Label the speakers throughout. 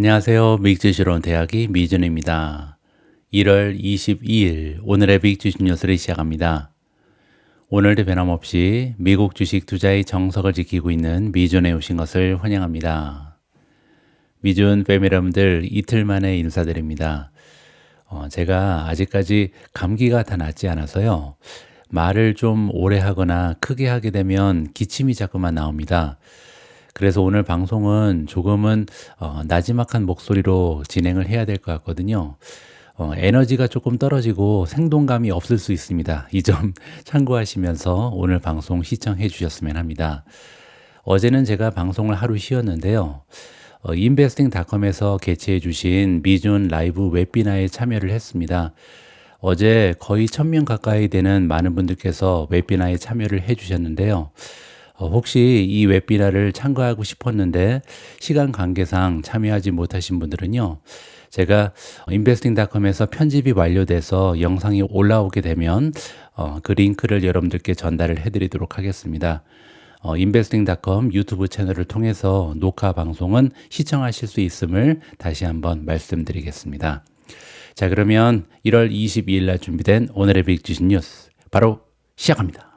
Speaker 1: 안녕하세요. 믹주시론 대학의 미준입니다. 1월 22일 오늘의 믹주시 뉴스를 시작합니다. 오늘도 변함없이 미국 주식 투자의 정석을 지키고 있는 미준에 오신 것을 환영합니다. 미준 패밀리 여러분들 이틀 만에 인사드립니다. 제가 아직까지 감기가 다 낫지 않아서요. 말을 좀 오래 하거나 크게 하게 되면 기침이 자꾸만 나옵니다. 그래서 오늘 방송은 조금은 나지막한 목소리로 진행을 해야 될 것 같거든요. 에너지가 조금 떨어지고 생동감이 없을 수 있습니다. 이 점 참고하시면서 오늘 방송 시청해 주셨으면 합니다. 어제는 제가 방송을 하루 쉬었는데요. 인베스팅닷컴에서 개최해 주신 미준 라이브 웨비나에 참여를 했습니다. 어제 거의 1000명 가까이 되는 많은 분들께서 웨비나에 참여를 해 주셨는데요. 혹시 이 웨비나를 참가하고 싶었는데 시간 관계상 참여하지 못하신 분들은요. 제가 인베스팅닷컴에서 편집이 완료돼서 영상이 올라오게 되면 그 링크를 여러분들께 전달을 해드리도록 하겠습니다. 인베스팅닷컴 유튜브 채널을 통해서 녹화 방송은 시청하실 수 있음을 다시 한번 말씀드리겠습니다. 자, 그러면 1월 22일 날 준비된 오늘의 빅주식 뉴스 바로 시작합니다.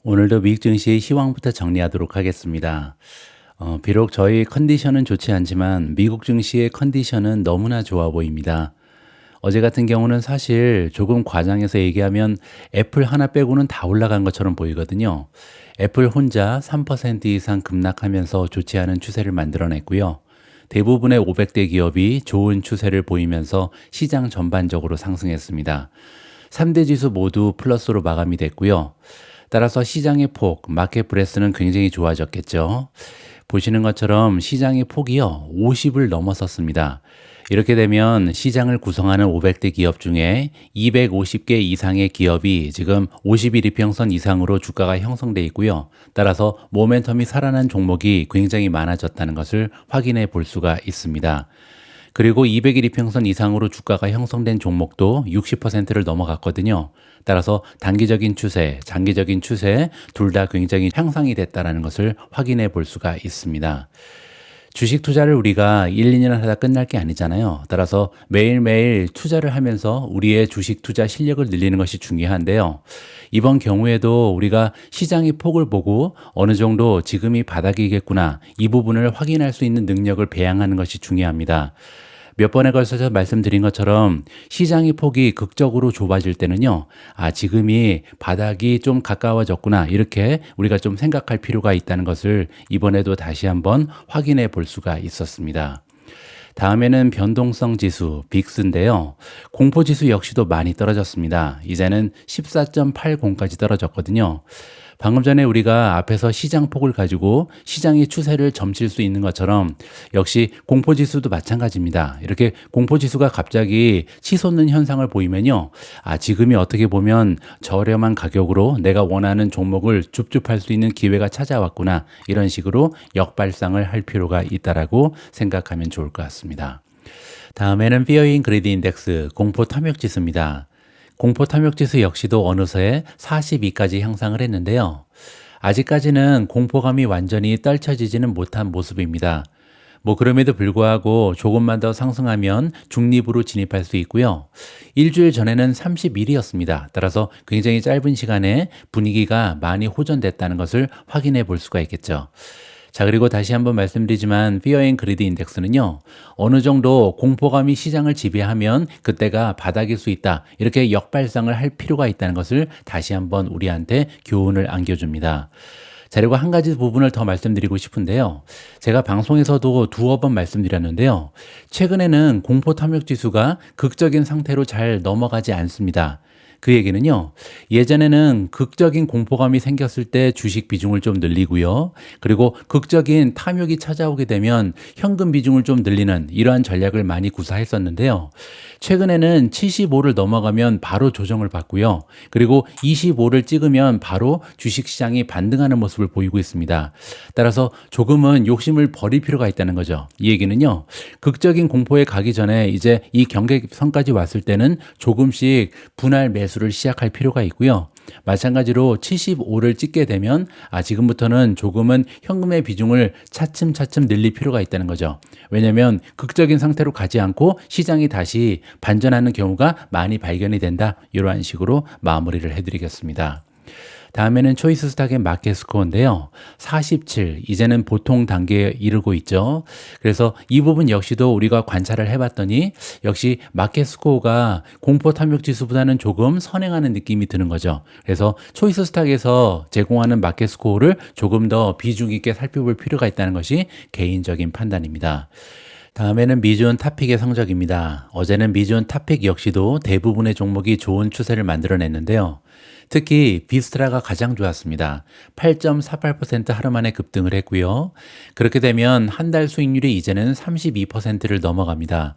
Speaker 1: 오늘도 미국 증시의 시황부터 정리하도록 하겠습니다. 비록 저희 컨디션은 좋지 않지만 미국 증시의 컨디션은 너무나 좋아 보입니다. 어제 같은 경우는 사실 조금 과장해서 얘기하면 애플 하나 빼고는 다 올라간 것처럼 보이거든요. 애플 혼자 3% 이상 급락하면서 좋지 않은 추세를 만들어냈고요. 대부분의 500대 기업이 좋은 추세를 보이면서 시장 전반적으로 상승했습니다. 3대 지수 모두 플러스로 마감이 됐고요. 따라서 시장의 폭, 마켓 브레스는 굉장히 좋아졌겠죠. 보시는 것처럼 시장의 폭이요, 50을 넘어섰습니다. 이렇게 되면 시장을 구성하는 500대 기업 중에 250개 이상의 기업이 지금 50일 이평선 이상으로 주가가 형성돼 있고요. 따라서 모멘텀이 살아난 종목이 굉장히 많아졌다는 것을 확인해 볼 수가 있습니다. 그리고 200일 이평선 이상으로 주가가 형성된 종목도 60%를 넘어갔거든요. 따라서 단기적인 추세, 장기적인 추세 둘 다 굉장히 향상이 됐다는 것을 확인해 볼 수가 있습니다. 주식 투자를 우리가 1, 2년 하다 끝날 게 아니잖아요. 따라서 매일매일 투자를 하면서 우리의 주식 투자 실력을 늘리는 것이 중요한데요. 이번 경우에도 우리가 시장의 폭을 보고 어느 정도 지금이 바닥이겠구나 이 부분을 확인할 수 있는 능력을 배양하는 것이 중요합니다. 몇 번에 걸쳐서 말씀드린 것처럼 시장의 폭이 극적으로 좁아질 때는요, 지금이 바닥이 좀 가까워졌구나, 이렇게 우리가 좀 생각할 필요가 있다는 것을 이번에도 다시 한번 확인해 볼 수가 있었습니다. 다음에는 변동성 지수, 빅스인데요. 공포 지수 역시도 많이 떨어졌습니다. 이제는 14.80까지 떨어졌거든요. 방금 전에 우리가 앞에서 시장 폭을 가지고 시장의 추세를 점칠 수 있는 것처럼 역시 공포지수도 마찬가지입니다. 이렇게 공포지수가 갑자기 치솟는 현상을 보이면요. 지금이 어떻게 보면 저렴한 가격으로 내가 원하는 종목을 줍줍할 수 있는 기회가 찾아왔구나. 이런 식으로 역발상을 할 필요가 있다라고 생각하면 좋을 것 같습니다. 다음에는 Fear and Greed Index, 공포 탐욕 지수입니다. 공포 탐욕 지수 역시도 어느새 42까지 향상을 했는데요. 아직까지는 공포감이 완전히 떨쳐지지는 못한 모습입니다. 그럼에도 불구하고 조금만 더 상승하면 중립으로 진입할 수 있고요. 일주일 전에는 31이었습니다. 따라서 굉장히 짧은 시간에 분위기가 많이 호전됐다는 것을 확인해 볼 수가 있겠죠. 자, 그리고 다시 한번 말씀드리지만 Fear and Greed Index는요. 어느 정도 공포감이 시장을 지배하면 그때가 바닥일 수 있다. 이렇게 역발상을 할 필요가 있다는 것을 다시 한번 우리한테 교훈을 안겨줍니다. 자, 그리고 한 가지 부분을 더 말씀드리고 싶은데요. 제가 방송에서도 두어 번 말씀드렸는데요. 최근에는 공포 탐욕 지수가 극적인 상태로 잘 넘어가지 않습니다. 그 얘기는요, 예전에는 극적인 공포감이 생겼을 때 주식 비중을 좀 늘리고요. 그리고 극적인 탐욕이 찾아오게 되면 현금 비중을 좀 늘리는 이러한 전략을 많이 구사했었는데요. 최근에는 75를 넘어가면 바로 조정을 받고요. 그리고 25를 찍으면 바로 주식시장이 반등하는 모습을 보이고 있습니다. 따라서 조금은 욕심을 버릴 필요가 있다는 거죠. 이 얘기는요, 극적인 공포에 가기 전에 이제 이 경계선까지 왔을 때는 조금씩 분할 매수를 시작할 필요가 있고요. 마찬가지로 75를 찍게 되면 지금부터는 조금은 현금의 비중을 차츰차츰 늘릴 필요가 있다는 거죠. 왜냐하면 극적인 상태로 가지 않고 시장이 다시 반전하는 경우가 많이 발견이 된다. 이러한 식으로 마무리를 해드리겠습니다. 다음에는 초이스 스탁의 마켓 스코어인데요. 47, 이제는 보통 단계에 이르고 있죠. 그래서 이 부분 역시도 우리가 관찰을 해봤더니 역시 마켓 스코어가 공포 탐욕 지수보다는 조금 선행하는 느낌이 드는 거죠. 그래서 초이스 스탁에서 제공하는 마켓 스코어를 조금 더 비중 있게 살펴볼 필요가 있다는 것이 개인적인 판단입니다. 다음에는 미주온 탑픽의 성적입니다. 어제는 미주온 탑픽 역시도 대부분의 종목이 좋은 추세를 만들어냈는데요. 특히 비스트라가 가장 좋았습니다. 8.48% 하루 만에 급등을 했고요. 그렇게 되면 한 달 수익률이 이제는 32%를 넘어갑니다.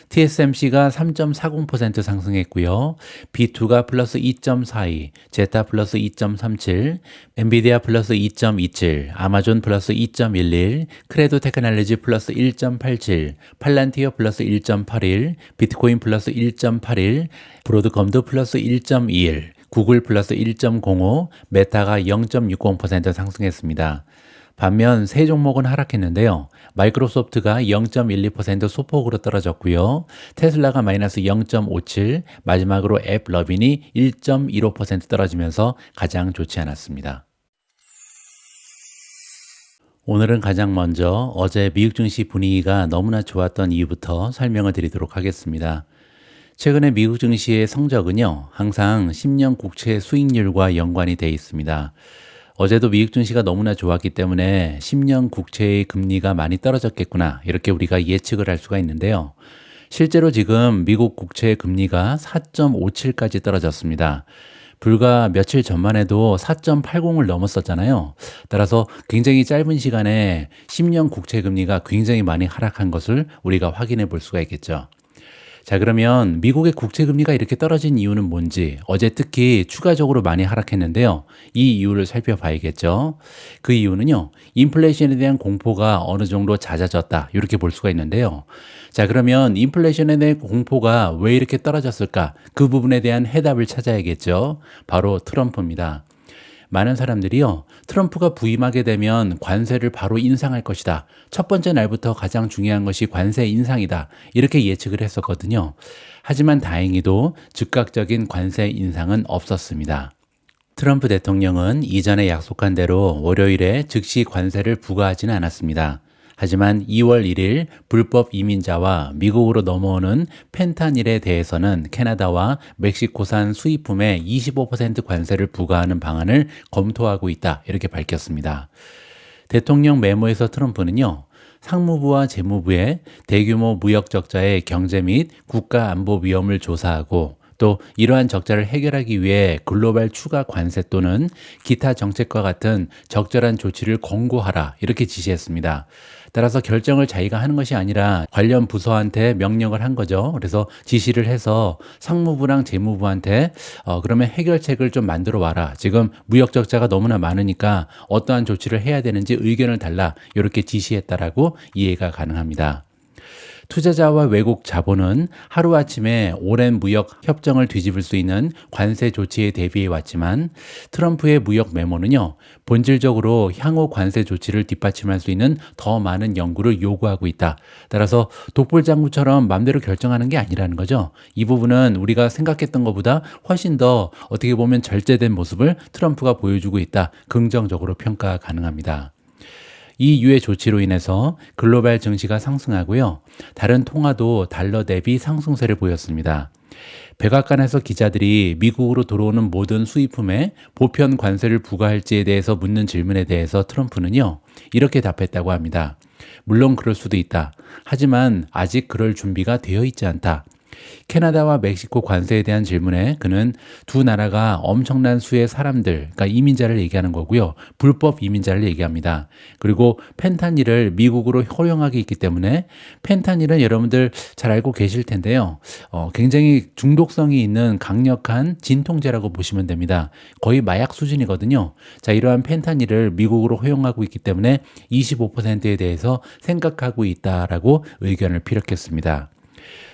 Speaker 1: TSMC가 3.40% 상승했고요. B2가 플러스 2.42, 제타 플러스 2.37, 엔비디아 플러스 2.27, 아마존 플러스 2.11, 크레도 테크놀로지 플러스 1.87, 팔란티어 플러스 1.81, 비트코인 플러스 1.81, 브로드컴도 플러스 1.21, 구글 플러스 1.05, 메타가 0.60% 상승했습니다. 반면 세 종목은 하락했는데요. 마이크로소프트가 0.12% 소폭으로 떨어졌고요. 테슬라가 마이너스 0.57, 마지막으로 앱 러빈이 1.15% 떨어지면서 가장 좋지 않았습니다. 오늘은 가장 먼저 어제 미국 증시 분위기가 너무나 좋았던 이유부터 설명을 드리도록 하겠습니다. 최근에 미국 증시의 성적은요, 항상 10년 국채 수익률과 연관이 되어 있습니다. 어제도 미국 증시가 너무나 좋았기 때문에 10년 국채의 금리가 많이 떨어졌겠구나, 이렇게 우리가 예측을 할 수가 있는데요. 실제로 지금 미국 국채 금리가 4.57까지 떨어졌습니다. 불과 며칠 전만 해도 4.80을 넘었었잖아요. 따라서 굉장히 짧은 시간에 10년 국채 금리가 굉장히 많이 하락한 것을 우리가 확인해 볼 수가 있겠죠. 자, 그러면 미국의 국채 금리가 이렇게 떨어진 이유는 뭔지, 어제 특히 추가적으로 많이 하락했는데요. 이 이유를 살펴봐야겠죠. 그 이유는요, 인플레이션에 대한 공포가 어느 정도 잦아졌다, 이렇게 볼 수가 있는데요. 자, 그러면 인플레이션에 대한 공포가 왜 이렇게 떨어졌을까? 그 부분에 대한 해답을 찾아야겠죠. 바로 트럼프입니다. 많은 사람들이요, 트럼프가 부임하게 되면 관세를 바로 인상할 것이다. 첫 번째 날부터 가장 중요한 것이 관세 인상이다. 이렇게 예측을 했었거든요. 하지만 다행히도 즉각적인 관세 인상은 없었습니다. 트럼프 대통령은 이전에 약속한 대로 월요일에 즉시 관세를 부과하지는 않았습니다. 하지만 2월 1일 불법 이민자와 미국으로 넘어오는 펜타닐에 대해서는 캐나다와 멕시코산 수입품에 25% 관세를 부과하는 방안을 검토하고 있다, 이렇게 밝혔습니다. 대통령 메모에서 트럼프는요, 상무부와 재무부에 대규모 무역 적자의 경제 및 국가 안보 위험을 조사하고 또 이러한 적자를 해결하기 위해 글로벌 추가 관세 또는 기타 정책과 같은 적절한 조치를 권고하라, 이렇게 지시했습니다. 따라서 결정을 자기가 하는 것이 아니라 관련 부서한테 명령을 한 거죠. 그래서 지시를 해서 상무부랑 재무부한테 그러면 해결책을 좀 만들어 와라. 지금 무역 적자가 너무나 많으니까 어떠한 조치를 해야 되는지 의견을 달라. 이렇게 지시했다라고 이해가 가능합니다. 투자자와 외국 자본은 하루아침에 오랜 무역 협정을 뒤집을 수 있는 관세 조치에 대비해 왔지만 트럼프의 무역 메모는요, 본질적으로 향후 관세 조치를 뒷받침할 수 있는 더 많은 연구를 요구하고 있다. 따라서 독불장구처럼 마음대로 결정하는 게 아니라는 거죠. 이 부분은 우리가 생각했던 것보다 훨씬 더 어떻게 보면 절제된 모습을 트럼프가 보여주고 있다. 긍정적으로 평가 가능합니다. 이 유의 조치로 인해서 글로벌 증시가 상승하고요. 다른 통화도 달러 대비 상승세를 보였습니다. 백악관에서 기자들이 미국으로 들어오는 모든 수입품에 보편 관세를 부과할지에 대해서 묻는 질문에 대해서 트럼프는요, 이렇게 답했다고 합니다. 물론 그럴 수도 있다. 하지만 아직 그럴 준비가 되어 있지 않다. 캐나다와 멕시코 관세에 대한 질문에 그는 두 나라가 엄청난 수의 사람들, 그러니까 이민자를 얘기하는 거고요. 불법 이민자를 얘기합니다. 그리고 펜타닐을 미국으로 허용하게 있기 때문에 펜타닐은 여러분들 잘 알고 계실 텐데요. 굉장히 중독성이 있는 강력한 진통제라고 보시면 됩니다. 거의 마약 수준이거든요. 자, 이러한 펜타닐을 미국으로 허용하고 있기 때문에 25%에 대해서 생각하고 있다라고 의견을 피력했습니다.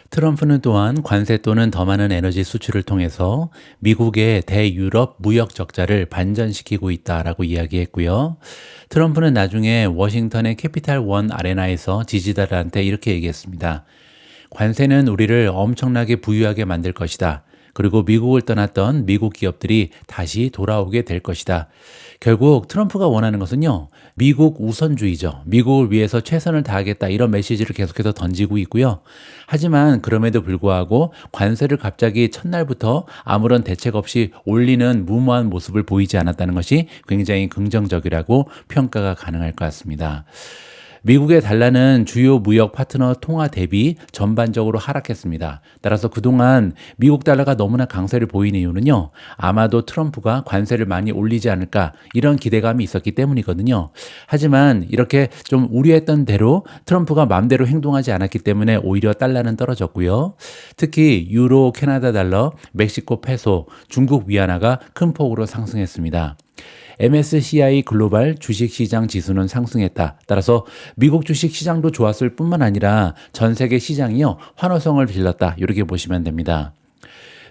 Speaker 1: 트럼프는 또한 관세 또는 더 많은 에너지 수출을 통해서 미국의 대유럽 무역 적자를 반전시키고 있다라고 이야기했고요. 트럼프는 나중에 워싱턴의 캐피탈 원 아레나에서 지지자들한테 이렇게 얘기했습니다. 관세는 우리를 엄청나게 부유하게 만들 것이다. 그리고 미국을 떠났던 미국 기업들이 다시 돌아오게 될 것이다. 결국 트럼프가 원하는 것은요, 미국 우선주의죠. 미국을 위해서 최선을 다하겠다. 이런 메시지를 계속해서 던지고 있고요. 하지만 그럼에도 불구하고 관세를 갑자기 첫날부터 아무런 대책 없이 올리는 무모한 모습을 보이지 않았다는 것이 굉장히 긍정적이라고 평가가 가능할 것 같습니다. 미국의 달러는 주요 무역 파트너 통화 대비 전반적으로 하락했습니다. 따라서 그동안 미국 달러가 너무나 강세를 보이는 이유는요, 아마도 트럼프가 관세를 많이 올리지 않을까 이런 기대감이 있었기 때문이거든요. 하지만 이렇게 좀 우려했던 대로 트럼프가 마음대로 행동하지 않았기 때문에 오히려 달러는 떨어졌고요. 특히 유로, 캐나다 달러, 멕시코 페소, 중국 위안화가 큰 폭으로 상승했습니다. MSCI 글로벌 주식시장 지수는 상승했다. 따라서 미국 주식시장도 좋았을 뿐만 아니라 전 세계 시장이요, 환호성을 빌렸다. 이렇게 보시면 됩니다.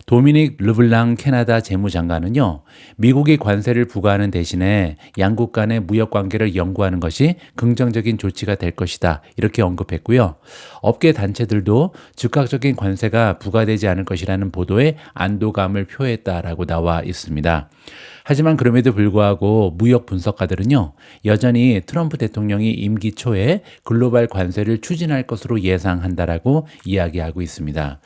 Speaker 1: 도미닉 르블랑 캐나다 재무장관은요, 미국이 관세를 부과하는 대신에 양국 간의 무역 관계를 연구하는 것이 긍정적인 조치가 될 것이다. 이렇게 언급했고요. 업계 단체들도 즉각적인 관세가 부과되지 않을 것이라는 보도에 안도감을 표했다라고 나와 있습니다. 하지만 그럼에도 불구하고 무역 분석가들은요, 여전히 트럼프 대통령이 임기 초에 글로벌 관세를 추진할 것으로 예상한다라고 이야기하고 있습니다.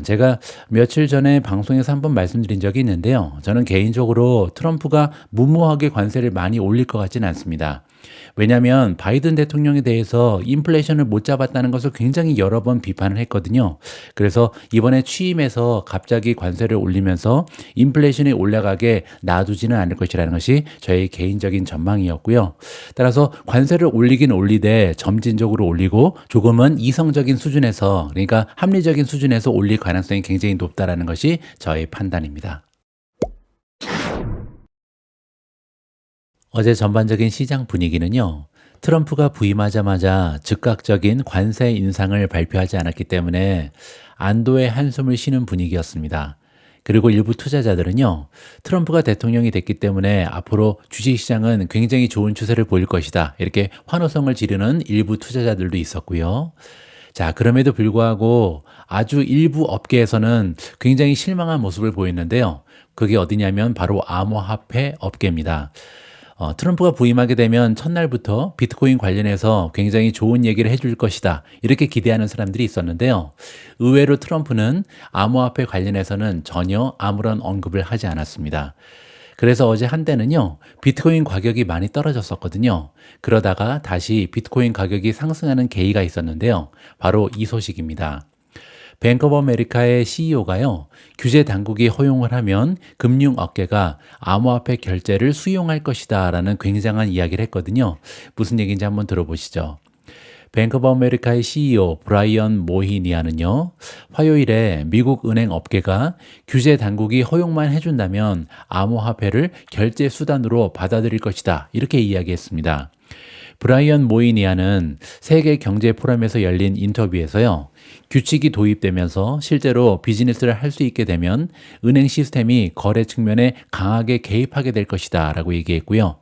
Speaker 1: 제가 며칠 전에 방송에서 한번 말씀드린 적이 있는데요. 저는 개인적으로 트럼프가 무모하게 관세를 많이 올릴 것 같지는 않습니다. 왜냐하면 바이든 대통령에 대해서 인플레이션을 못 잡았다는 것을 굉장히 여러 번 비판을 했거든요. 그래서 이번에 취임해서 갑자기 관세를 올리면서 인플레이션이 올라가게 놔두지는 않을 것이라는 것이 저의 개인적인 전망이었고요. 따라서 관세를 올리긴 올리되 점진적으로 올리고 조금은 이성적인 수준에서, 그러니까 합리적인 수준에서 올릴 가능성이 굉장히 높다라는 것이 저의 판단입니다. 어제 전반적인 시장 분위기는요, 트럼프가 부임하자마자 즉각적인 관세 인상을 발표하지 않았기 때문에 안도의 한숨을 쉬는 분위기였습니다. 그리고 일부 투자자들은요, 트럼프가 대통령이 됐기 때문에 앞으로 주식시장은 굉장히 좋은 추세를 보일 것이다. 이렇게 환호성을 지르는 일부 투자자들도 있었고요. 자, 그럼에도 불구하고 아주 일부 업계에서는 굉장히 실망한 모습을 보였는데요. 그게 어디냐면 바로 암호화폐 업계입니다. 트럼프가 부임하게 되면 첫날부터 비트코인 관련해서 굉장히 좋은 얘기를 해줄 것이다. 이렇게 기대하는 사람들이 있었는데요. 의외로 트럼프는 암호화폐 관련해서는 전혀 아무런 언급을 하지 않았습니다. 그래서 어제 한때는요, 비트코인 가격이 많이 떨어졌었거든요. 그러다가 다시 비트코인 가격이 상승하는 계기가 있었는데요. 바로 이 소식입니다. 뱅크 오브 아메리카의 CEO가요, 규제 당국이 허용을 하면 금융업계가 암호화폐 결제를 수용할 것이다 라는 굉장한 이야기를 했거든요. 무슨 얘기인지 한번 들어보시죠. 뱅크 오브 아메리카의 CEO 브라이언 모히니아는요, 화요일에 미국 은행 업계가 규제 당국이 허용만 해준다면 암호화폐를 결제 수단으로 받아들일 것이다. 이렇게 이야기했습니다. 브라이언 모이니아는 세계 경제 포럼에서 열린 인터뷰에서요, 규칙이 도입되면서 실제로 비즈니스를 할 수 있게 되면 은행 시스템이 거래 측면에 강하게 개입하게 될 것이다 라고 얘기했고요.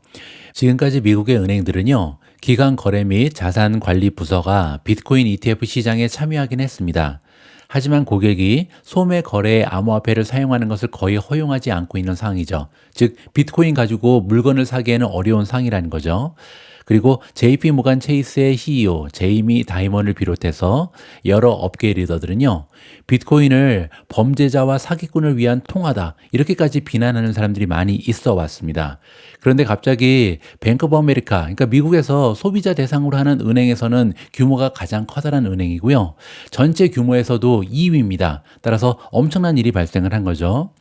Speaker 1: 지금까지 미국의 은행들은요, 기관 거래 및 자산 관리 부서가 비트코인 ETF 시장에 참여하긴 했습니다. 하지만 고객이 소매 거래에 암호화폐를 사용하는 것을 거의 허용하지 않고 있는 상황이죠. 즉 비트코인 가지고 물건을 사기에는 어려운 상황이라는 거죠. 그리고 JP 모간 체이스의 CEO 제이미 다이먼을 비롯해서 여러 업계 리더들은요, 비트코인을 범죄자와 사기꾼을 위한 통화다, 이렇게까지 비난하는 사람들이 많이 있어 왔습니다. 그런데 갑자기 뱅크 오브 아메리카, 그러니까 미국에서 소비자 대상으로 하는 은행에서는 규모가 가장 커다란 은행이고요. 전체 규모에서도 2위입니다. 따라서 엄청난 일이 발생을 한 거죠.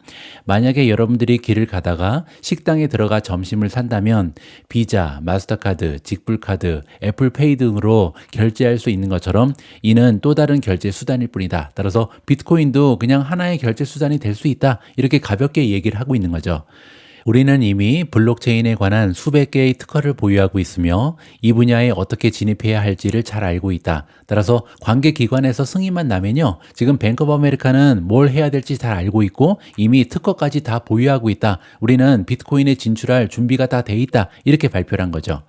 Speaker 1: 만약에 여러분들이 길을 가다가 식당에 들어가 점심을 산다면 비자, 마스터카드, 직불카드, 애플페이 등으로 결제할 수 있는 것처럼 이는 또 다른 결제 수단일 뿐이다. 따라서 비트코인도 그냥 하나의 결제 수단이 될 수 있다. 이렇게 가볍게 얘기를 하고 있는 거죠. 우리는 이미 블록체인에 관한 수백 개의 특허를 보유하고 있으며 이 분야에 어떻게 진입해야 할지를 잘 알고 있다. 따라서 관계기관에서 승인만 나면요. 지금 뱅크 오브 아메리카는 뭘 해야 될지 잘 알고 있고 이미 특허까지 다 보유하고 있다. 우리는 비트코인에 진출할 준비가 다 돼 있다. 이렇게 발표를 한 거죠.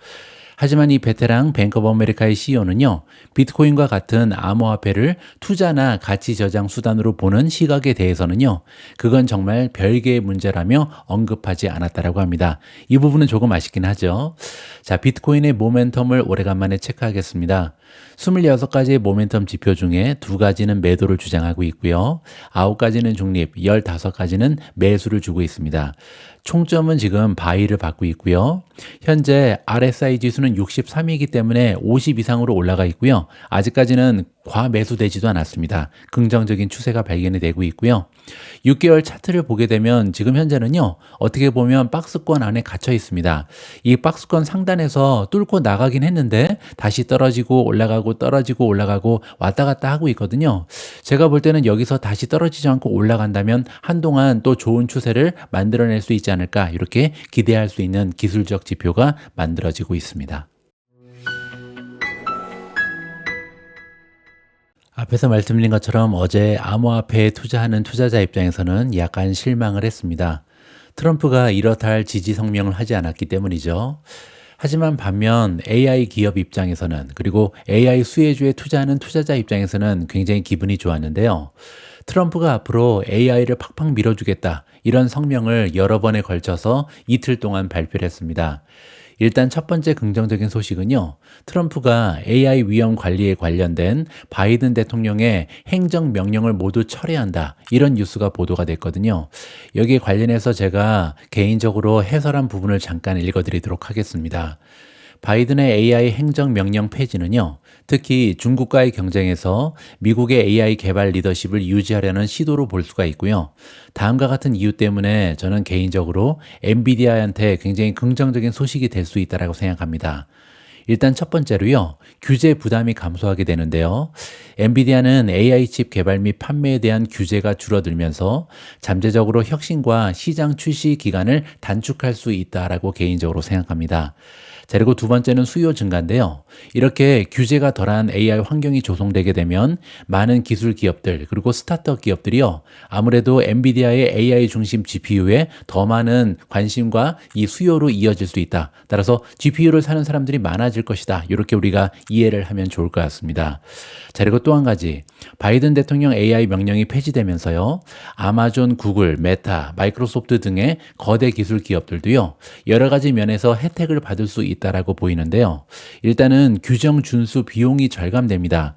Speaker 1: 하지만 이 베테랑 뱅크 오브 아메리카의 CEO는요, 비트코인과 같은 암호화폐를 투자나 가치 저장 수단으로 보는 시각에 대해서는요, 그건 정말 별개의 문제라며 언급하지 않았다라고 합니다. 이 부분은 조금 아쉽긴 하죠. 자, 비트코인의 모멘텀을 오래간만에 체크하겠습니다. 26가지의 모멘텀 지표 중에 2가지는 매도를 주장하고 있고요. 9가지는 중립, 15가지는 매수를 주고 있습니다. 총점은 지금 바이를 받고 있고요. 현재 RSI 지수는 63이기 때문에 50 이상으로 올라가 있고요. 아직까지는 과매수되지도 않았습니다. 긍정적인 추세가 발견이 되고 있고요. 6개월 차트를 보게 되면 지금 현재는요, 어떻게 보면 박스권 안에 갇혀 있습니다. 이 박스권 상단에서 뚫고 나가긴 했는데 다시 떨어지고 올라가고 떨어지고 올라가고 왔다 갔다 하고 있거든요. 제가 볼 때는 여기서 다시 떨어지지 않고 올라간다면 한동안 또 좋은 추세를 만들어낼 수 있지 않을까, 이렇게 기대할 수 있는 기술적 지표가 만들어지고 있습니다. 앞에서 말씀드린 것처럼 어제 암호화폐에 투자하는 투자자 입장에서는 약간 실망을 했습니다. 트럼프가 이렇다 할 지지 성명을 하지 않았기 때문이죠. 하지만 반면 AI 기업 입장에서는, 그리고 AI 수혜주에 투자하는 투자자 입장에서는 굉장히 기분이 좋았는데요. 트럼프가 앞으로 AI를 팍팍 밀어주겠다, 이런 성명을 여러 번에 걸쳐서 이틀 동안 발표를 했습니다. 일단 첫 번째 긍정적인 소식은요, 트럼프가 AI 위험 관리에 관련된 바이든 대통령의 행정명령을 모두 철회한다, 이런 뉴스가 보도가 됐거든요. 여기에 관련해서 제가 개인적으로 해설한 부분을 잠깐 읽어드리도록 하겠습니다. 바이든의 AI 행정명령 폐지는요, 특히 중국과의 경쟁에서 미국의 AI 개발 리더십을 유지하려는 시도로 볼 수가 있고요. 다음과 같은 이유 때문에 저는 개인적으로 엔비디아한테 굉장히 긍정적인 소식이 될 수 있다고 생각합니다. 일단 첫 번째로요, 규제 부담이 감소하게 되는데요. 엔비디아는 AI 칩 개발 및 판매에 대한 규제가 줄어들면서 잠재적으로 혁신과 시장 출시 기간을 단축할 수 있다라고 개인적으로 생각합니다. 자, 그리고 두 번째는 수요 증가인데요. 이렇게 규제가 덜한 AI 환경이 조성되게 되면 많은 기술 기업들, 그리고 스타트업 기업들이요, 아무래도 엔비디아의 AI 중심 GPU에 더 많은 관심과 이 수요로 이어질 수 있다. 따라서 GPU를 사는 사람들이 많아질 것이다. 이렇게 우리가 이해를 하면 좋을 것 같습니다. 자, 그리고 또 한 가지, 바이든 대통령 AI 명령이 폐지되면서요, 아마존, 구글, 메타, 마이크로소프트 등의 거대 기술 기업들도요, 여러 가지 면에서 혜택을 받을 수 있다라고 보이는데요. 일단은 규정 준수 비용이 절감됩니다.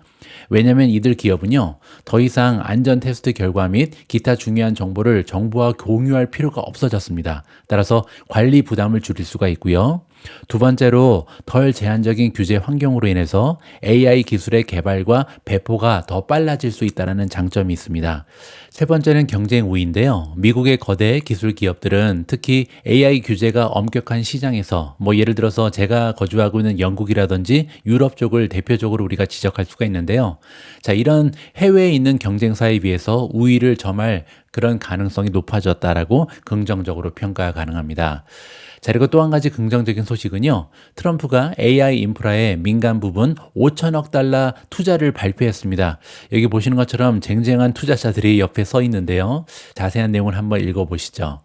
Speaker 1: 왜냐하면 이들 기업은요, 더 이상 안전 테스트 결과 및 기타 중요한 정보를 정부와 공유할 필요가 없어졌습니다. 따라서 관리 부담을 줄일 수가 있고요. 두 번째로 덜 제한적인 규제 환경으로 인해서 AI 기술의 개발과 배포가 더 빨라질 수 있다는 장점이 있습니다. 세 번째는 경쟁 우위인데요. 미국의 거대 기술 기업들은 특히 AI 규제가 엄격한 시장에서, 예를 들어서 제가 거주하고 있는 영국이라든지 유럽 쪽을 대표적으로 우리가 지적할 수가 있는데요. 자, 이런 해외에 있는 경쟁사에 비해서 우위를 점할 그런 가능성이 높아졌다라고 긍정적으로 평가 가능합니다. 자, 그리고 또 한 가지 긍정적인 소식은요, 트럼프가 AI 인프라의 민간 부분 5천억 달러 투자를 발표했습니다. 여기 보시는 것처럼 쟁쟁한 투자자들이 옆에 서 있는데요. 자세한 내용을 한번 읽어보시죠.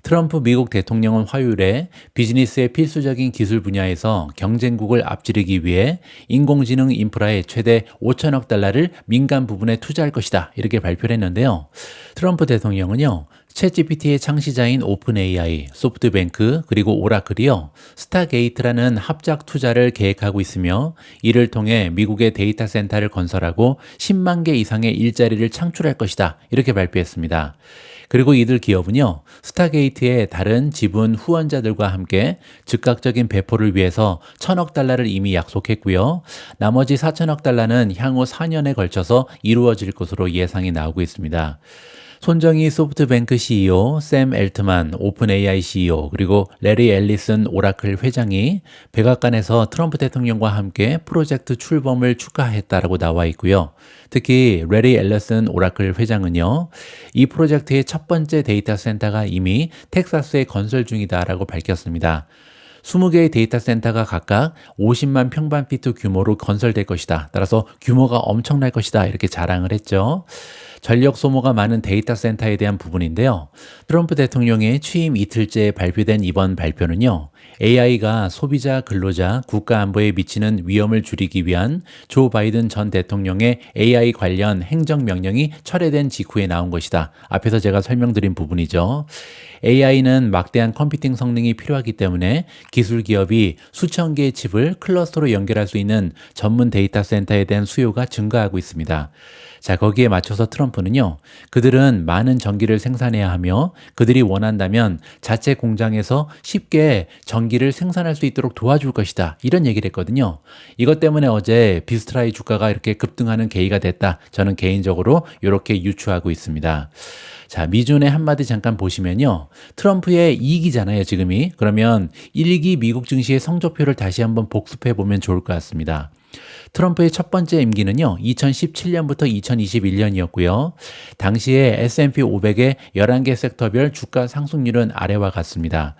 Speaker 1: 트럼프 미국 대통령은 화요일에 비즈니스의 필수적인 기술 분야에서 경쟁국을 앞지르기 위해 인공지능 인프라에 최대 5천억 달러를 민간 부분에 투자할 것이다, 이렇게 발표를 했는데요. 트럼프 대통령은요, 챗GPT의 창시자인 오픈AI, 소프트뱅크, 그리고 오라클이요, 스타게이트라는 합작 투자를 계획하고 있으며 이를 통해 미국의 데이터 센터를 건설하고 10만 개 이상의 일자리를 창출할 것이다, 이렇게 발표했습니다. 그리고 이들 기업은요, 스타게이트의 다른 지분 후원자들과 함께 즉각적인 배포를 위해서 1,000억 달러를 이미 약속했고요. 나머지 4천억 달러는 향후 4년에 걸쳐서 이루어질 것으로 예상이 나오고 있습니다. 손정희 소프트뱅크 CEO, 샘 엘트만 오픈 AI CEO, 그리고 레리 앨리슨 오라클 회장이 백악관에서 트럼프 대통령과 함께 프로젝트 출범을 축하했다라고 나와 있고요. 특히 레리 앨리슨 오라클 회장은요, 이 프로젝트의 첫 번째 데이터 센터가 이미 텍사스에 건설 중이다라고 밝혔습니다. 20개의 데이터 센터가 각각 50만 평방피트 규모로 건설될 것이다. 따라서 규모가 엄청날 것이다. 이렇게 자랑을 했죠. 전력 소모가 많은 데이터 센터에 대한 부분인데요. 트럼프 대통령의 취임 이틀째에 발표된 이번 발표는요. AI가 소비자, 근로자, 국가 안보에 미치는 위험을 줄이기 위한 조 바이든 전 대통령의 AI 관련 행정명령이 철회된 직후에 나온 것이다. 앞에서 제가 설명드린 부분이죠. AI는 막대한 컴퓨팅 성능이 필요하기 때문에 기술 기업이 수천 개의 칩을 클러스터로 연결할 수 있는 전문 데이터 센터에 대한 수요가 증가하고 있습니다. 자, 거기에 맞춰서 트럼프는요, 그들은 많은 전기를 생산해야 하며 그들이 원한다면 자체 공장에서 쉽게 전기를 생산할 수 있도록 도와줄 것이다. 이런 얘기를 했거든요. 이것 때문에 어제 비스트라의 주가가 이렇게 급등하는 계기가 됐다. 저는 개인적으로 이렇게 유추하고 있습니다. 자, 미준의 한마디 잠깐 보시면요. 트럼프의 2기잖아요, 지금이. 그러면 1기 미국 증시의 성적표를 다시 한번 복습해 보면 좋을 것 같습니다. 트럼프의 첫 번째 임기는요, 2017년부터 2021년이었고요. 당시에 S&P 500의 11개 섹터별 주가 상승률은 아래와 같습니다.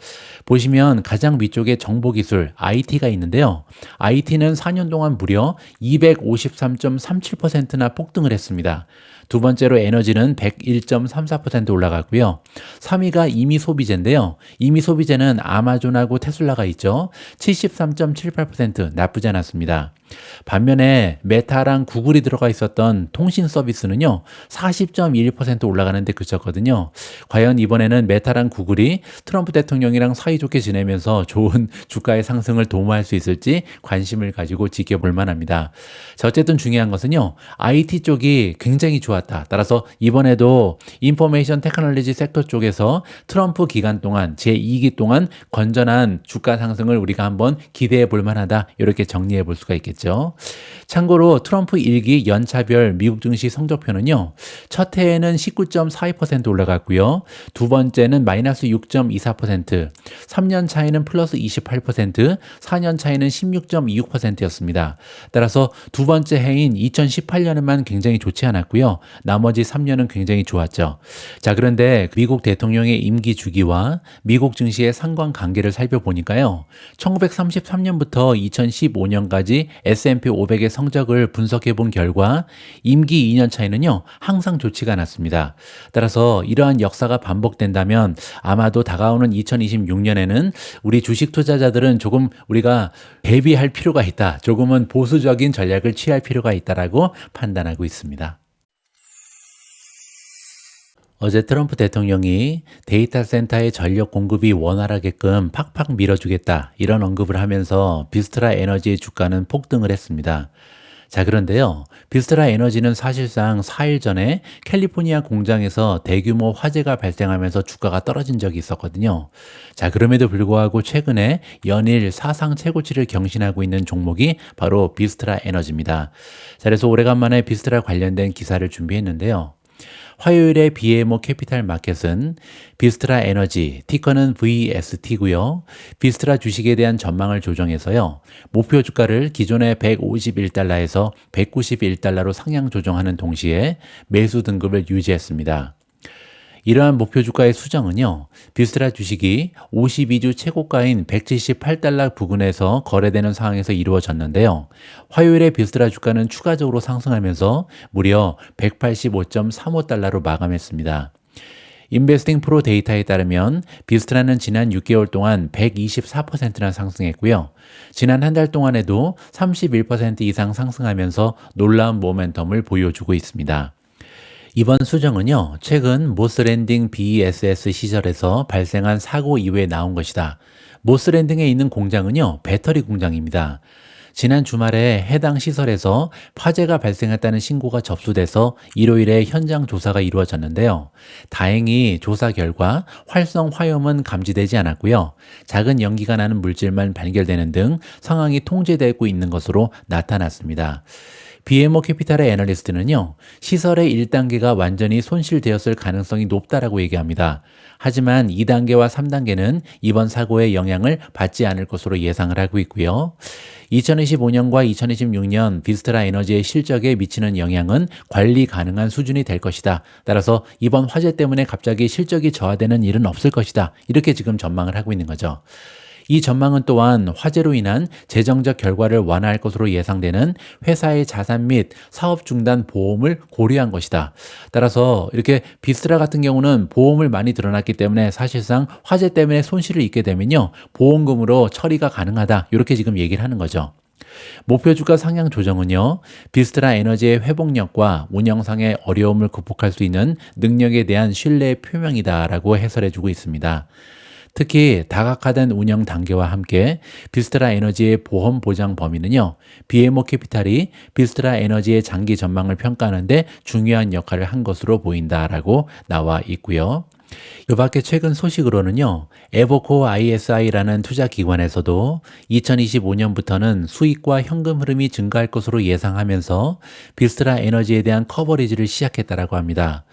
Speaker 1: 보시면 가장 위쪽에 정보기술, IT가 있는데요. IT는 4년 동안 무려 253.37%나 폭등을 했습니다. 두 번째로 에너지는 101.34% 올라갔고요. 3위가 이미 소비재인데요. 이미 소비재는 아마존하고 테슬라가 있죠. 73.78% 나쁘지 않았습니다. 반면에 메타랑 구글이 들어가 있었던 통신 서비스는요, 40.21% 올라가는데 그쳤거든요. 과연 이번에는 메타랑 구글이 트럼프 대통령이랑 사이좋게 지내면서 좋은 주가의 상승을 도모할 수 있을지 관심을 가지고 지켜볼 만합니다. 자, 어쨌든 중요한 것은요, IT 쪽이 굉장히 좋았다. 따라서 이번에도 인포메이션 테크놀로지 섹터 쪽에서 트럼프 기간 동안 제2기 동안 건전한 주가 상승을 우리가 한번 기대해 볼 만하다. 이렇게 정리해 볼 수가 있겠죠. 참고로 트럼프 1기 연차별 미국 증시 성적표는요. 첫 해에는 19.42% 올라갔고요. 두 번째는 마이너스 6.24%, 3년 차이는 플러스 28%, 4년 차이는 16.26%였습니다. 따라서 두 번째 해인 2018년에만 굉장히 좋지 않았고요. 나머지 3년은 굉장히 좋았죠. 자, 그런데 미국 대통령의 임기 주기와 미국 증시의 상관관계를 살펴보니까요. 1933년부터 2015년까지 S&P 500의 성적을 분석해 본 결과 임기 2년 차이는요, 항상 좋지가 않았습니다. 따라서 이러한 역사가 반복된다면 아마도 다가오는 2026년에는 우리 주식 투자자들은 조금 우리가 대비할 필요가 있다. 조금은 보수적인 전략을 취할 필요가 있다라고 판단하고 있습니다. 어제 트럼프 대통령이 데이터 센터의 전력 공급이 원활하게끔 팍팍 밀어주겠다, 이런 언급을 하면서 비스트라 에너지의 주가는 폭등을 했습니다. 자, 그런데요, 비스트라 에너지는 사실상 4일 전에 캘리포니아 공장에서 대규모 화재가 발생하면서 주가가 떨어진 적이 있었거든요. 자, 그럼에도 불구하고 최근에 연일 사상 최고치를 경신하고 있는 종목이 바로 비스트라 에너지입니다. 자, 그래서 오래간만에 비스트라 관련된 기사를 준비했는데요. 화요일에 BMO 캐피탈 마켓은 비스트라 에너지, 티커는 VST고요. 비스트라 주식에 대한 전망을 조정해서요. 목표 주가를 기존의 151달러에서 191달러로 상향 조정하는 동시에 매수 등급을 유지했습니다. 이러한 목표 주가의 수정은요, 비스트라 주식이 52주 최고가인 178달러 부근에서 거래되는 상황에서 이루어졌는데요. 화요일에 비스트라 주가는 추가적으로 상승하면서 무려 185.35달러로 마감했습니다. 인베스팅 프로 데이터에 따르면 비스트라는 지난 6개월 동안 124%나 상승했고요. 지난 한 달 동안에도 31% 이상 상승하면서 놀라운 모멘텀을 보여주고 있습니다. 이번 수정은요, 최근 모스랜딩 BESS 시절에서 발생한 사고 이후에 나온 것이다. 모스랜딩에 있는 공장은요, 배터리 공장입니다. 지난 주말에 해당 시설에서 화재가 발생했다는 신고가 접수돼서 일요일에 현장 조사가 이루어졌는데요. 다행히 조사 결과 활성 화염은 감지되지 않았고요. 작은 연기가 나는 물질만 발견되는 등 상황이 통제되고 있는 것으로 나타났습니다. BMO 캐피탈의 애널리스트는요, 시설의 1단계가 완전히 손실되었을 가능성이 높다라고 얘기합니다. 하지만 2단계와 3단계는 이번 사고의 영향을 받지 않을 것으로 예상을 하고 있고요. 2025년과 2026년 비스트라 에너지의 실적에 미치는 영향은 관리 가능한 수준이 될 것이다. 따라서 이번 화재 때문에 갑자기 실적이 저하되는 일은 없을 것이다. 이렇게 지금 전망을 하고 있는 거죠. 이 전망은 또한 화재로 인한 재정적 결과를 완화할 것으로 예상되는 회사의 자산 및 사업 중단 보험을 고려한 것이다. 따라서 이렇게 비스트라 같은 경우는 보험을 많이 들어놨기 때문에 사실상 화재 때문에 손실을 입게 되면요, 보험금으로 처리가 가능하다. 이렇게 지금 얘기를 하는 거죠. 목표 주가 상향 조정은요, 비스트라 에너지의 회복력과 운영상의 어려움을 극복할 수 있는 능력에 대한 신뢰의 표명이다라고 해설해주고 있습니다. 특히 다각화된 운영 단계와 함께 비스트라 에너지의 보험 보장 범위는요, BMO 캐피탈이 비스트라 에너지의 장기 전망을 평가하는 데 중요한 역할을 한 것으로 보인다라고 나와 있고요. 이 밖에 최근 소식으로는요, 에버코어 ISI라는 투자 기관에서도 2025년부터는 수익과 현금 흐름이 증가할 것으로 예상하면서 비스트라 에너지에 대한 커버리지를 시작했다라고 합니다.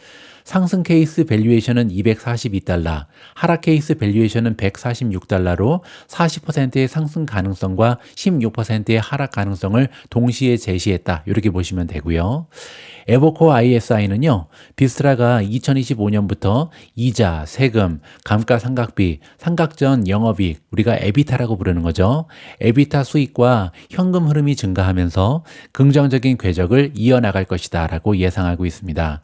Speaker 1: 상승 케이스 밸류에이션은 242달러, 하락 케이스 밸류에이션은 146달러로 40%의 상승 가능성과 16%의 하락 가능성을 동시에 제시했다. 이렇게 보시면 되고요. 에버코어 ISI는요, 비스트라가 2025년부터 이자, 세금, 감가상각비, 상각전 영업이익, 우리가 에비타라고 부르는 거죠. 에비타 수익과 현금 흐름이 증가하면서 긍정적인 궤적을 이어나갈 것이다 라고 예상하고 있습니다.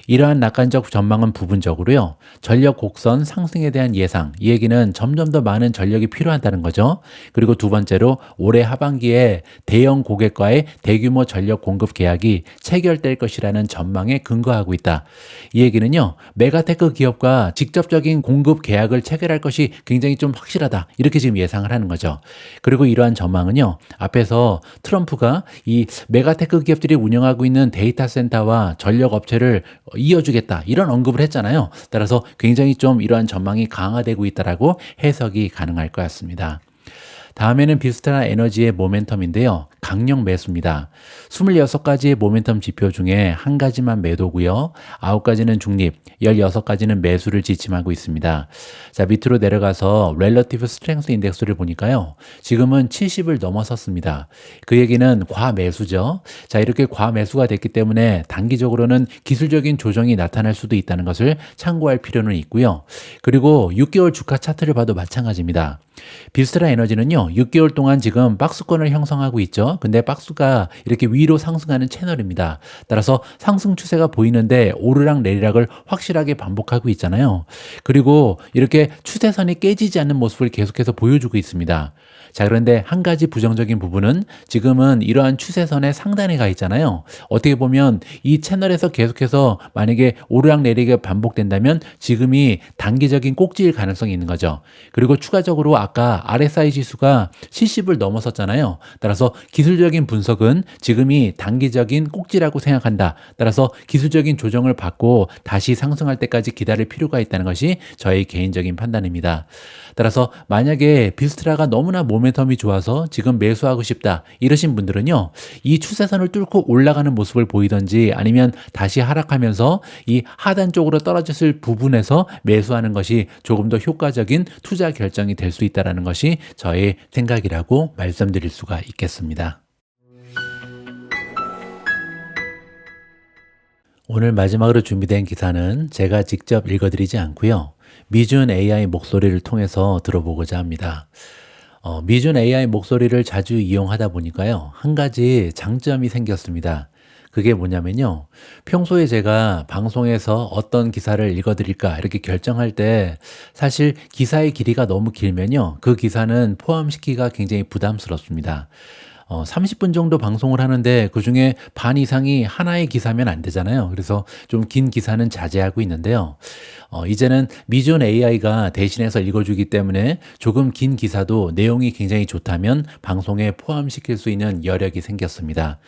Speaker 1: 이러한 낙관적 전망은 부분적으로요, 전력 곡선 상승에 대한 예상, 이 얘기는 점점 더 많은 전력이 필요하다는 거죠. 그리고 두 번째로 올해 하반기에 대형 고객과의 대규모 전력 공급 계약이 체결될 것이라는 전망에 근거하고 있다. 이 얘기는요, 메가테크 기업과 직접적인 공급 계약을 체결할 것이 굉장히 좀 확실하다. 이렇게 지금 예상을 하는 거죠. 그리고 이러한 전망은요, 앞에서 트럼프가 이 메가테크 기업들이 운영하고 있는 데이터 센터와 전력 업체를 이어주겠다, 이런 언급을 했잖아요. 따라서 굉장히 좀 이러한 전망이 강화되고 있다라고 해석이 가능할 것 같습니다. 다음에는 비스트라 에너지의 모멘텀인데요, 강력 매수입니다. 26가지의 모멘텀 지표 중에 한 가지만 매도고요, 9가지는 중립, 16가지는 매수를 지침하고 있습니다. 자, 밑으로 내려가서 렐러티브 스트렝스 인덱스를 보니까요, 지금은 70을 넘어섰습니다. 그 얘기는 과매수죠. 자, 이렇게 과매수가 됐기 때문에 단기적으로는 기술적인 조정이 나타날 수도 있다는 것을 참고할 필요는 있고요. 그리고 6개월 주가 차트를 봐도 마찬가지입니다. 비스트라 에너지는요, 6개월 동안 지금 박스권을 형성하고 있죠. 근데 박스가 이렇게 위로 상승하는 채널입니다. 따라서 상승 추세가 보이는데 오르락 내리락을 확실하게 반복하고 있잖아요. 그리고 이렇게 추세선이 깨지지 않는 모습을 계속해서 보여주고 있습니다. 자, 그런데 한 가지 부정적인 부분은 지금은 이러한 추세선의 상단에 가 있잖아요. 어떻게 보면 이 채널에서 계속해서 만약에 오르락내리락이 반복된다면 지금이 단기적인 꼭지일 가능성이 있는 거죠. 그리고 추가적으로 아까 RSI 지수가 70을 넘어섰잖아요. 따라서 기술적인 분석은 지금이 단기적인 꼭지라고 생각한다. 따라서 기술적인 조정을 받고 다시 상승할 때까지 기다릴 필요가 있다는 것이 저의 개인적인 판단입니다. 따라서 만약에 비스트라가 너무나 모멘텀이 좋아서 지금 매수하고 싶다, 이러신 분들은요, 이 추세선을 뚫고 올라가는 모습을 보이든지 아니면 다시 하락하면서 이 하단 쪽으로 떨어졌을 부분에서 매수하는 것이 조금 더 효과적인 투자 결정이 될 수 있다는 것이 저의 생각이라고 말씀드릴 수가 있겠습니다. 오늘 마지막으로 준비된 기사는 제가 직접 읽어드리지 않고요, 미준 AI 목소리를 통해서 들어보고자 합니다. 미준 AI 목소리를 자주 이용하다 보니까요, 한 가지 장점이 생겼습니다. 그게 뭐냐면요, 평소에 제가 방송에서 어떤 기사를 읽어드릴까 이렇게 결정할 때 사실 기사의 길이가 너무 길면요, 그 기사는 포함시키기가 굉장히 부담스럽습니다. 30분 정도 방송을 하는데 그 중에 반 이상이 하나의 기사면 안 되잖아요. 그래서 좀 긴 기사는 자제하고 있는데요. 이제는 미준 AI가 대신해서 읽어주기 때문에 조금 긴 기사도 내용이 굉장히 좋다면 방송에 포함시킬 수 있는 여력이 생겼습니다.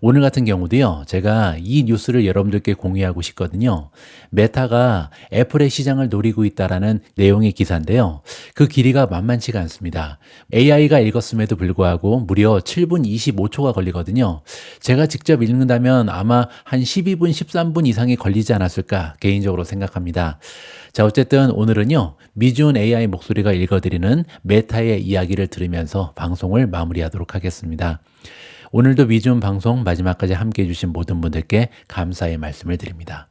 Speaker 1: 오늘 같은 경우도요, 제가 이 뉴스를 여러분들께 공유하고 싶거든요. 메타가 애플의 시장을 노리고 있다라는 내용의 기사인데요. 그 길이가 만만치가 않습니다. AI가 읽었음에도 불구하고 무려 7분 25초가 걸리거든요. 제가 직접 읽는다면 아마 한 12분, 13분 이상이 걸리지 않았을까 개인적으로 생각합니다. 자, 어쨌든 오늘은요, 미준 AI 목소리가 읽어드리는 메타의 이야기를 들으면서 방송을 마무리하도록 하겠습니다. 오늘도 미준 방송 마지막까지 함께 해주신 모든 분들께 감사의 말씀을 드립니다.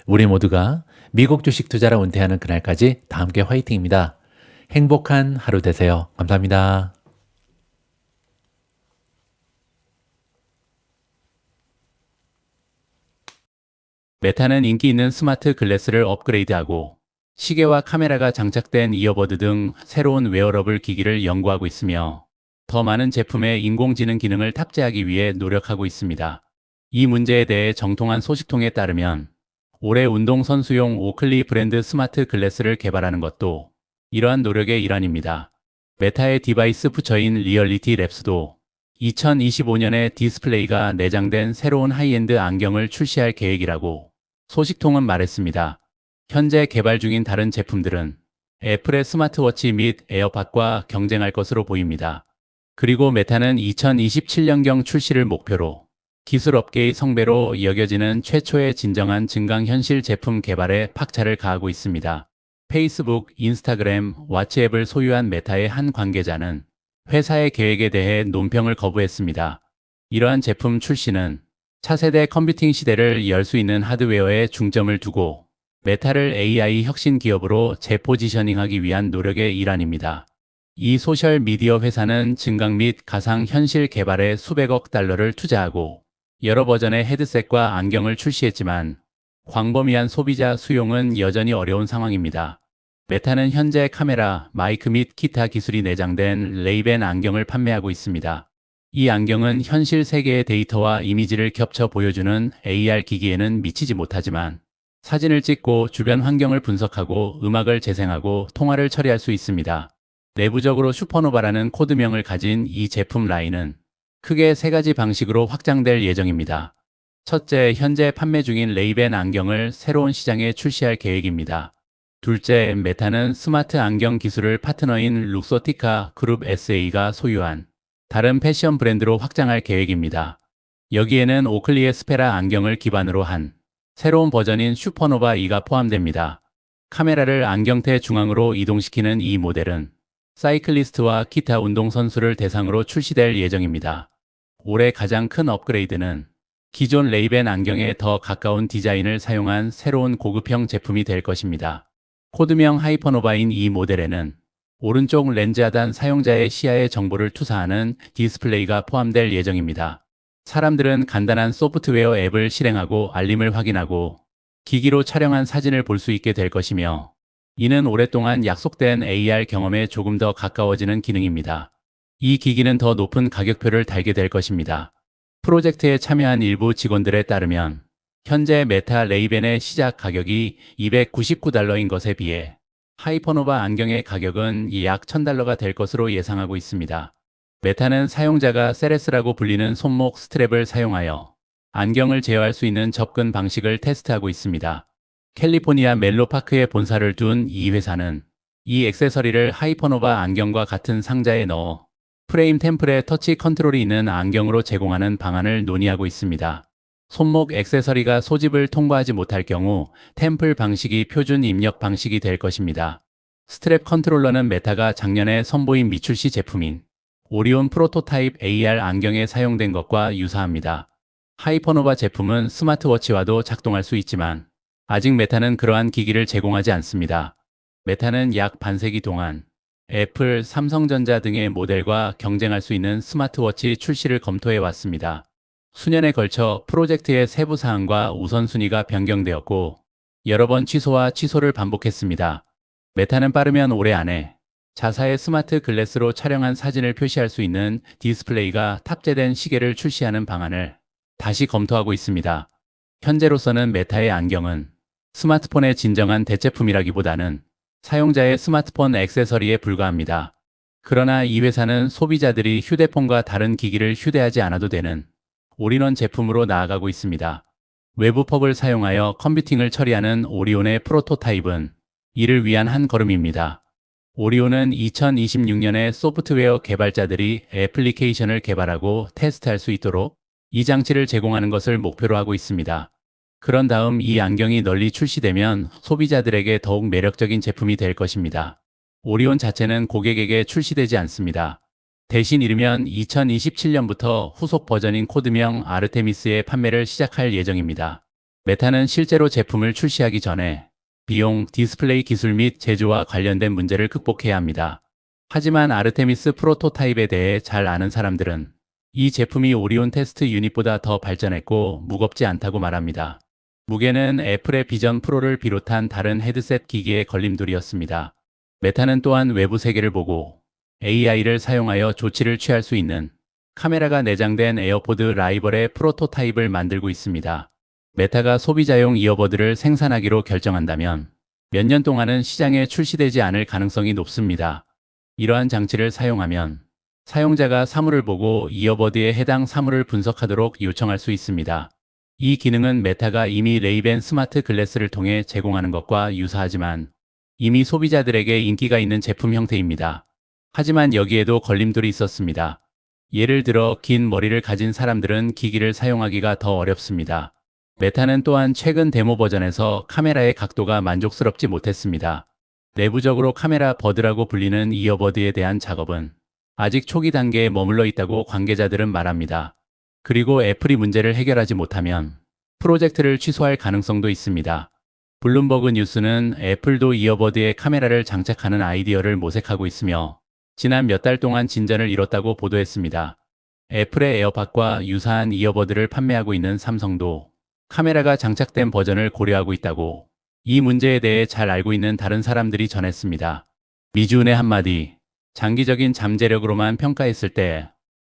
Speaker 1: 우리 모두가 미국 주식 투자를 은퇴하는 그날까지 다 함께 화이팅입니다. 행복한 하루 되세요. 감사합니다. 메타는 인기 있는 스마트 글래스를 업그레이드하고 시계와 카메라가 장착된 이어버드 등 새로운 웨어러블 기기를 연구하고 있으며 더 많은 제품에 인공지능 기능을 탑재하기 위해 노력하고 있습니다. 이 문제에 대해 정통한 소식통에 따르면 올해 운동선수용 오클리 브랜드 스마트 글래스를 개발하는 것도 이러한 노력의 일환입니다. 메타의 디바이스 부처인 리얼리티 랩스도 2025년에 디스플레이가 내장된 새로운 하이엔드 안경을 출시할 계획이라고 소식통은 말했습니다. 현재 개발 중인 다른 제품들은 애플의 스마트워치 및 에어팟과 경쟁할 것으로 보입니다. 그리고 메타는 2027년경 출시를 목표로 기술 업계의 성배로 여겨지는 최초의 진정한 증강현실 제품 개발에 박차를 가하고 있습니다. 페이스북, 인스타그램, 왓츠앱을 소유한 메타의 한 관계자는 회사의 계획에 대해 논평을 거부했습니다. 이러한 제품 출시는 차세대 컴퓨팅 시대를 열 수 있는 하드웨어에 중점을 두고 메타를 AI 혁신 기업으로 재포지셔닝하기 위한 노력의 일환입니다. 이 소셜미디어 회사는 증강 및 가상현실 개발에 수백억 달러를 투자하고 여러 버전의 헤드셋과 안경을 출시했지만 광범위한 소비자 수용은 여전히 어려운 상황입니다. 메타는 현재 카메라, 마이크 및 기타 기술이 내장된 레이벤 안경을 판매하고 있습니다. 이 안경은 현실 세계의 데이터와 이미지를 겹쳐 보여주는 AR 기기에는 미치지 못하지만 사진을 찍고 주변 환경을 분석하고 음악을 재생하고 통화를 처리할 수 있습니다. 내부적으로 슈퍼노바라는 코드명을 가진 이 제품 라인은 크게 세 가지 방식으로 확장될 예정입니다. 첫째, 현재 판매 중인 레이벤 안경을 새로운 시장에 출시할 계획입니다. 둘째, 메타는 스마트 안경 기술을 파트너인 룩소티카 그룹 SA가 소유한 다른 패션 브랜드로 확장할 계획입니다. 여기에는 오클리의 스페라 안경을 기반으로 한 새로운 버전인 슈퍼노바 2가 포함됩니다. 카메라를 안경테 중앙으로 이동시키는 이 모델은 사이클리스트와 기타 운동선수를 대상으로 출시될 예정입니다. 올해 가장 큰 업그레이드는 기존 레이벤 안경에 더 가까운 디자인을 사용한 새로운 고급형 제품이 될 것입니다. 코드명 하이퍼노바인 이 모델에는 오른쪽 렌즈 하단 사용자의 시야에 정보를 투사하는 디스플레이가 포함될 예정입니다. 사람들은 간단한 소프트웨어 앱을 실행하고 알림을 확인하고 기기로 촬영한 사진을 볼 수 있게 될 것이며 이는 오랫동안 약속된 AR 경험에 조금 더 가까워지는 기능입니다. 이 기기는 더 높은 가격표를 달게 될 것입니다. 프로젝트에 참여한 일부 직원들에 따르면 현재 메타 레이벤의 시작 가격이 $299인 것에 비해 하이퍼노바 안경의 가격은 약 $1000가 될 것으로 예상하고 있습니다. 메타는 사용자가 세레스라고 불리는 손목 스트랩을 사용하여 안경을 제어할 수 있는 접근 방식을 테스트하고 있습니다. 캘리포니아 멜로파크에 본사를 둔 이 회사는 이 액세서리를 하이퍼노바 안경과 같은 상자에 넣어 프레임 템플에 터치 컨트롤이 있는 안경으로 제공하는 방안을 논의하고 있습니다. 손목 액세서리가 소집을 통과하지 못할 경우 템플 방식이 표준 입력 방식이 될 것입니다. 스트랩 컨트롤러는 메타가 작년에 선보인 미출시 제품인 오리온 프로토타입 AR 안경에 사용된 것과 유사합니다. 하이퍼노바 제품은 스마트워치와도 작동할 수 있지만 아직 메타는 그러한 기기를 제공하지 않습니다. 메타는 약 반세기 동안 애플, 삼성전자 등의 모델과 경쟁할 수 있는 스마트워치 출시를 검토해 왔습니다. 수년에 걸쳐 프로젝트의 세부 사항과 우선순위가 변경되었고 여러 번 취소와 취소를 반복했습니다. 메타는 빠르면 올해 안에 자사의 스마트 글래스로 촬영한 사진을 표시할 수 있는 디스플레이가 탑재된 시계를 출시하는 방안을 다시 검토하고 있습니다. 현재로서는 메타의 안경은 스마트폰의 진정한 대체품이라기보다는 사용자의 스마트폰 액세서리에 불과합니다. 그러나 이 회사는 소비자들이 휴대폰과 다른 기기를 휴대하지 않아도 되는 올인원 제품으로 나아가고 있습니다. 외부 펍을 사용하여 컴퓨팅을 처리하는 오리온의 프로토타입은 이를 위한 한 걸음입니다. 오리온은 2026년에 소프트웨어 개발자들이 애플리케이션을 개발하고 테스트할 수 있도록 이 장치를 제공하는 것을 목표로 하고 있습니다. 그런 다음 이 안경이 널리 출시되면 소비자들에게 더욱 매력적인 제품이 될 것입니다. 오리온 자체는 고객에게 출시되지 않습니다. 대신 이르면 2027년부터 후속 버전인 코드명 아르테미스의 판매를 시작할 예정입니다. 메타는 실제로 제품을 출시하기 전에 비용, 디스플레이 기술 및 제조와 관련된 문제를 극복해야 합니다. 하지만 아르테미스 프로토타입에 대해 잘 아는 사람들은 이 제품이 오리온 테스트 유닛보다 더 발전했고 무겁지 않다고 말합니다. 무게는 애플의 비전 프로를 비롯한 다른 헤드셋 기기의 걸림돌이었습니다. 메타는 또한 외부 세계를 보고 AI를 사용하여 조치를 취할 수 있는 카메라가 내장된 에어포드 라이벌의 프로토타입을 만들고 있습니다. 메타가 소비자용 이어버드를 생산하기로 결정한다면 몇 년 동안은 시장에 출시되지 않을 가능성이 높습니다. 이러한 장치를 사용하면 사용자가 사물을 보고 이어버드에 해당 사물을 분석하도록 요청할 수 있습니다. 이 기능은 메타가 이미 레이벤 스마트 글래스를 통해 제공하는 것과 유사하지만 이미 소비자들에게 인기가 있는 제품 형태입니다. 하지만 여기에도 걸림돌이 있었습니다. 예를 들어 긴 머리를 가진 사람들은 기기를 사용하기가 더 어렵습니다. 메타는 또한 최근 데모 버전에서 카메라의 각도가 만족스럽지 못했습니다. 내부적으로 카메라 버드라고 불리는 이어버드에 대한 작업은 아직 초기 단계에 머물러 있다고 관계자들은 말합니다. 그리고 애플이 문제를 해결하지 못하면 프로젝트를 취소할 가능성도 있습니다. 블룸버그 뉴스는 애플도 이어버드에 카메라를 장착하는 아이디어를 모색하고 있으며 지난 몇 달 동안 진전을 이뤘다고 보도했습니다. 애플의 에어팟과 유사한 이어버드를 판매하고 있는 삼성도 카메라가 장착된 버전을 고려하고 있다고 이 문제에 대해 잘 알고 있는 다른 사람들이 전했습니다. 미주은의 한마디, 장기적인 잠재력으로만 평가했을 때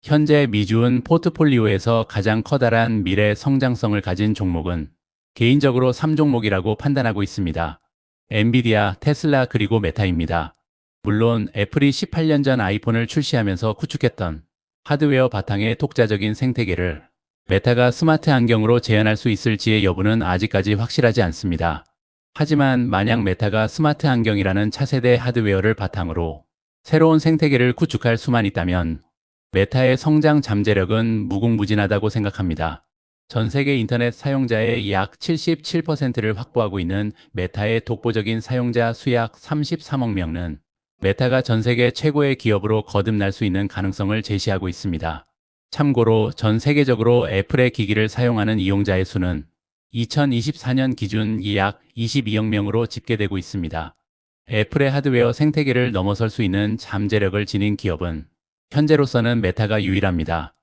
Speaker 1: 현재 미주은 포트폴리오에서 가장 커다란 미래 성장성을 가진 종목은 개인적으로 3종목이라고 판단하고 있습니다. 엔비디아, 테슬라 그리고 메타입니다. 물론 애플이 18년 전 아이폰을 출시하면서 구축했던 하드웨어 바탕의 독자적인 생태계를 메타가 스마트 안경으로 재현할 수 있을지의 여부는 아직까지 확실하지 않습니다. 하지만 만약 메타가 스마트 안경이라는 차세대 하드웨어를 바탕으로 새로운 생태계를 구축할 수만 있다면 메타의 성장 잠재력은 무궁무진하다고 생각합니다. 전 세계 인터넷 사용자의 약 77%를 확보하고 있는 메타의 독보적인 사용자 수 약 33억 명은 메타가 전 세계 최고의 기업으로 거듭날 수 있는 가능성을 제시하고 있습니다. 참고로 전 세계적으로 애플의 기기를 사용하는 이용자의 수는 2024년 기준 약 22억 명으로 집계되고 있습니다. 애플의 하드웨어 생태계를 넘어설 수 있는 잠재력을 지닌 기업은 현재로서는 메타가 유일합니다.